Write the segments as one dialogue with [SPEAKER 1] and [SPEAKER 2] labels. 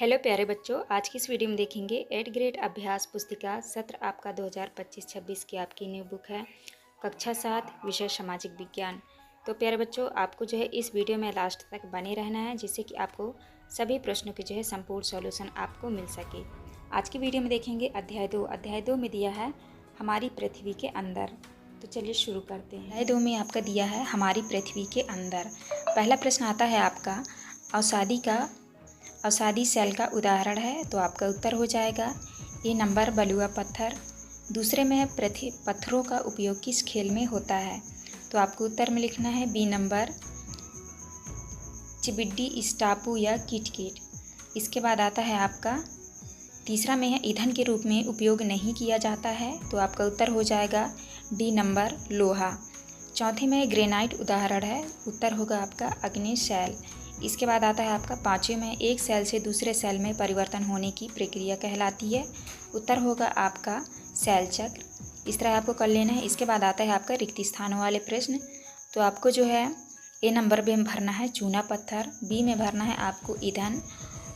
[SPEAKER 1] Hello प्यारे बच्चों, आज की इस वीडियो में देखेंगे 8th ग्रेड अभ्यास पुस्तिका सत्र आपका 2025-26 की आपकी न्यू बुक है कक्षा 7 विषय सामाजिक विज्ञान। तो प्यारे बच्चों, आपको जो है इस वीडियो में लास्ट तक बने रहना है जिससे कि आपको सभी प्रश्नों के जो है संपूर्ण सॉल्यूशन आपको मिल सके। आज की वीडियो में देखेंगे अध्याय 2 में दिया है हमारी पृथ्वी के अंदर। तो चलिए शुरू करते हैं। अध्याय 2 में आपका दिया है हमारी पृथ्वी के अंदर। पहला प्रश्न आता है आपका अवसादी सेल का उदाहरण है, तो आपका उत्तर हो जाएगा ए नंबर बलुआ पत्थर। दूसरे में है पत्थरों का उपयोग किस खेल में होता है, तो आपको उत्तर में लिखना है बी नंबर चिबिड्डी स्टापू या किटकिट। इसके बाद आता है आपका तीसरा में है ईंधन के रूप में उपयोग नहीं किया जाता है, तो आपका उत्तर हो जाएगा डी नंबर लोहा। चौथे में ग्रेनाइट उदाहरण है, उत्तर होगा आपका अग्नि सेल। इसके बाद आता है आपका पाँचवें में एक सेल से दूसरे सेल में परिवर्तन होने की प्रक्रिया कहलाती है, उत्तर होगा आपका सेल चक्र। इस तरह आपको कर लेना है। इसके बाद आता है आपका रिक्त स्थानों वाले प्रश्न। तो आपको जो है ए नंबर में भरना है चूना पत्थर, बी में भरना है आपको ईंधन,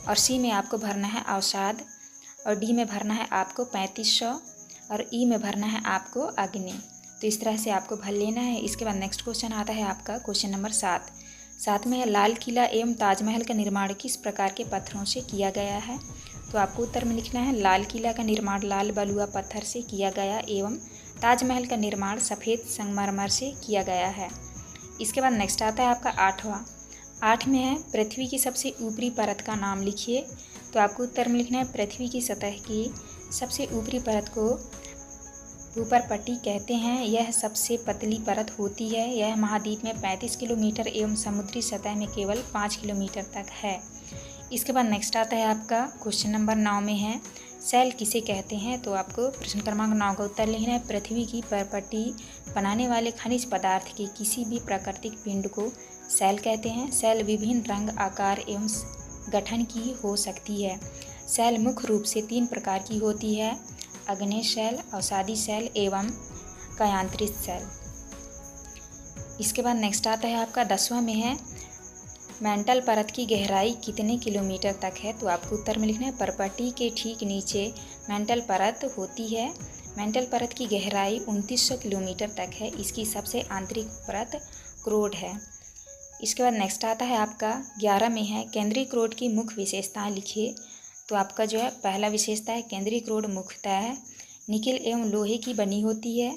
[SPEAKER 1] और सी में आपको भरना है अवसाद, और डी में भरना है आपको 3500, और ई में भरना है आपको अग्नि। तो इस तरह से आपको भर लेना है। इसके बाद नेक्स्ट क्वेश्चन आता है आपका क्वेश्चन नंबर 7 में है लाल किला एवं ताजमहल का निर्माण किस प्रकार के पत्थरों से किया गया है, तो आपको उत्तर में लिखना है लाल किला का निर्माण लाल बलुआ पत्थर से किया गया एवं ताजमहल का निर्माण सफ़ेद संगमरमर से किया गया है। इसके बाद नेक्स्ट आता है आपका 8 में है पृथ्वी की सबसे ऊपरी परत का नाम लिखिए, तो आपको उत्तर में लिखना है पृथ्वी की सतह की सबसे ऊपरी परत को ऊपर पट्टी कहते हैं। यह सबसे पतली परत होती है। यह महाद्वीप में 35 किलोमीटर एवं समुद्री सतह में केवल 5 किलोमीटर तक है। इसके बाद नेक्स्ट आता है आपका क्वेश्चन नंबर 9 में है सेल किसे कहते हैं, तो आपको प्रश्न क्रमांक 9 का उत्तर लिखना है पृथ्वी की परपट्टी बनाने वाले खनिज पदार्थ के किसी भी प्राकृतिक पिंड को सेल कहते हैं। सेल विभिन्न रंग आकार एवं गठन की हो सकती है। सेल मुख्य रूप से 3 प्रकार की होती है, अग्नेय सेल, अवसादी सेल एवं कयांत्रित सेल। इसके बाद नेक्स्ट आता है आपका 10वां में है मेंटल परत की गहराई कितने किलोमीटर तक है, तो आपको उत्तर में लिखना है परपट्टी के ठीक नीचे मेंटल परत होती है। मेंटल परत की गहराई 2900 किलोमीटर तक है। इसकी सबसे आंतरिक परत क्रोड है। इसके बाद नेक्स्ट आता है आपका 11 में है केंद्रीय क्रोड की मुख्य विशेषताएं लिखिए, तो आपका जो है पहला विशेषता है केंद्रीय क्रोड मुख्यतः निकेल एवं लोहे की बनी होती है।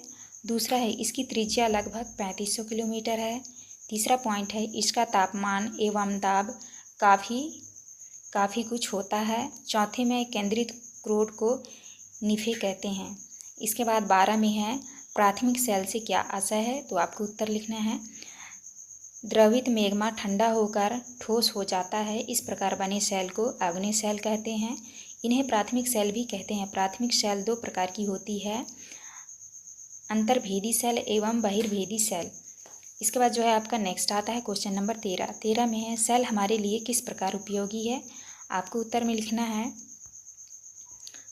[SPEAKER 1] दूसरा है इसकी त्रिज्या लगभग 3500 किलोमीटर है। तीसरा पॉइंट है इसका तापमान एवं दाब काफ़ी कुछ होता है। चौथे में केंद्रित क्रोड को निफे कहते हैं। इसके बाद 12 में है प्राथमिक सेल से क्या आशय है, तो आपको उत्तर लिखना है द्रवित मैग्मा ठंडा होकर ठोस हो जाता है। इस प्रकार बने सेल को अग्नि सेल कहते हैं। इन्हें प्राथमिक सेल भी कहते हैं। प्राथमिक सेल 2 प्रकार की होती है, अंतर्भेदी सेल एवं बहिर्भेदी सेल। इसके बाद जो है आपका नेक्स्ट आता है क्वेश्चन नंबर 13 में है सेल हमारे लिए किस प्रकार उपयोगी है, आपको उत्तर में लिखना है,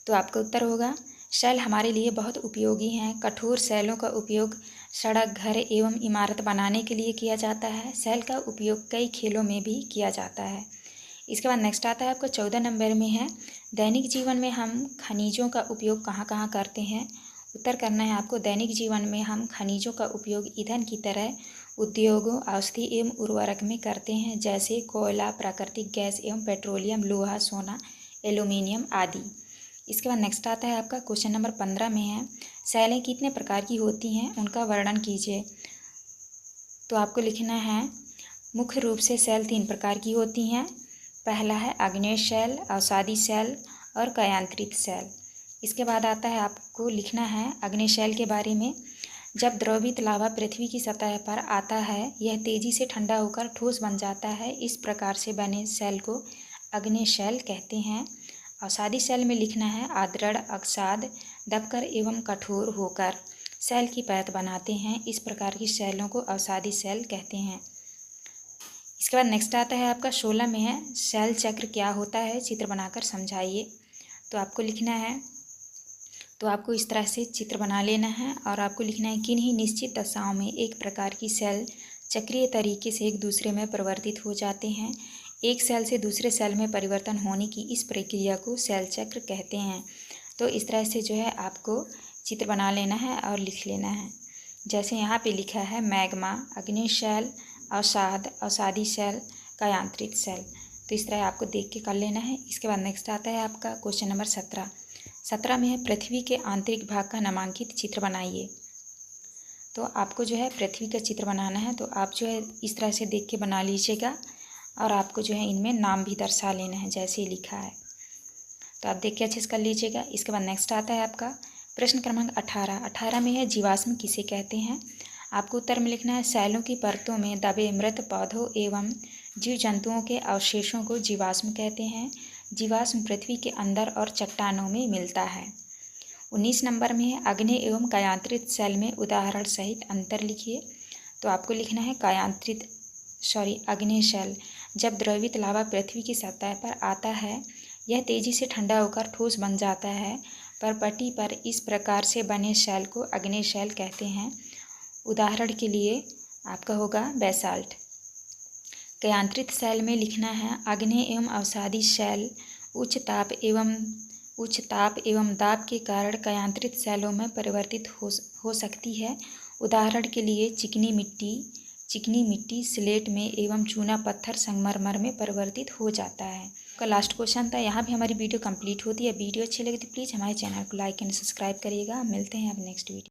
[SPEAKER 1] तो आपका उत्तर होगा सेल हमारे लिए बहुत उपयोगी हैं। कठोर सेलों का उपयोग सड़क, घर एवं इमारत बनाने के लिए किया जाता है। सेल का उपयोग कई खेलों में भी किया जाता है। इसके बाद नेक्स्ट आता है आपका 14 नंबर में है दैनिक जीवन में हम खनिजों का उपयोग कहाँ कहाँ करते हैं, उत्तर करना है आपको दैनिक जीवन में हम खनिजों का उपयोग ईंधन की तरह उद्योगों, औषधि एवं उर्वरक में करते हैं, जैसे कोयला, प्राकृतिक गैस एवं पेट्रोलियम, लोहा, सोना, एल्यूमिनियम आदि। इसके बाद नेक्स्ट आता है आपका क्वेश्चन नंबर 15 में है सेलें कितने प्रकार की होती हैं, उनका वर्णन कीजिए, तो आपको लिखना है मुख्य रूप से सेल 3 प्रकार की होती हैं। पहला है अग्नेय सेल, अवसादी सेल और कयांत्रित सेल। इसके बाद आता है आपको लिखना है अग्नेय सेल के बारे में। जब द्रवित लावा पृथ्वी की सतह पर आता है यह तेजी से ठंडा होकर ठोस बन जाता है। इस प्रकार से बने सेल को अग्नेय सेल कहते हैं। अवसादी सेल में लिखना है आर्द्र अवसाद दबकर एवं कठोर होकर सेल की परत बनाते हैं। इस प्रकार की सेलों को अवसादी सेल कहते हैं। इसके बाद नेक्स्ट आता है आपका 16 में है सेल चक्र क्या होता है, चित्र बनाकर समझाइए, तो आपको लिखना है, तो आपको इस तरह से चित्र बना लेना है और आपको लिखना है किन्हीं निश्चित दशाओं में एक प्रकार की सेल चक्रीय तरीके से एक दूसरे में परिवर्तित हो जाते हैं। एक सेल से दूसरे सेल में परिवर्तन होने की इस प्रक्रिया को सेल चक्र कहते हैं। तो इस तरह से जो है आपको चित्र बना लेना है और लिख लेना है। जैसे यहाँ पे लिखा है मैग्मा, अग्नि सेल, अवसाद, अवसादी सेल, कायांतरित सेल। तो इस तरह आपको देख के कर लेना है। इसके बाद नेक्स्ट आता है आपका क्वेश्चन नंबर 17 में है पृथ्वी के आंतरिक भाग का नामांकित चित्र बनाइए। तो आपको जो है पृथ्वी का चित्र बनाना है, तो आप जो है इस तरह से देख के बना लीजिएगा और आपको जो है इनमें नाम भी दर्शा लेना है जैसे ही लिखा है। तो आप देख के अच्छे से कर लीजिएगा। इसके बाद नेक्स्ट आता है आपका प्रश्न क्रमांक 18 में है जीवाश्म किसे कहते हैं। आपको उत्तर में लिखना है सैलों की परतों में दबे मृत पौधों एवं जीव जंतुओं के अवशेषों को जीवाश्म कहते हैं। जीवाश्म पृथ्वी के अंदर और चट्टानों में मिलता है। 19 नंबर में है अग्नि एवं कायांतरित सेल में उदाहरण सहित अंतर लिखिए। तो आपको लिखना है अग्नि सेल। जब द्रवित लावा पृथ्वी की सतह पर आता है यह तेजी से ठंडा होकर ठोस बन जाता है। परपटी पर इस प्रकार से बने सेल को अग्नि सेल कहते हैं। उदाहरण के लिए आपका होगा बेसाल्ट। कायांतरित सेल में लिखना है अग्नि एवं अवसादी सेल उच्च ताप एवं दाब के कारण कायांतरित सेलों में परिवर्तित हो सकती है। उदाहरण के लिए चिकनी मिट्टी स्लेट में एवं चूना पत्थर संगमरमर में परिवर्तित हो जाता है। का लास्ट क्वेश्चन था। यहाँ भी हमारी वीडियो कंप्लीट होती है। वीडियो अच्छी लगी तो प्लीज़ हमारे चैनल को लाइक एंड सब्सक्राइब करिएगा। मिलते हैं अब नेक्स्ट वीडियो।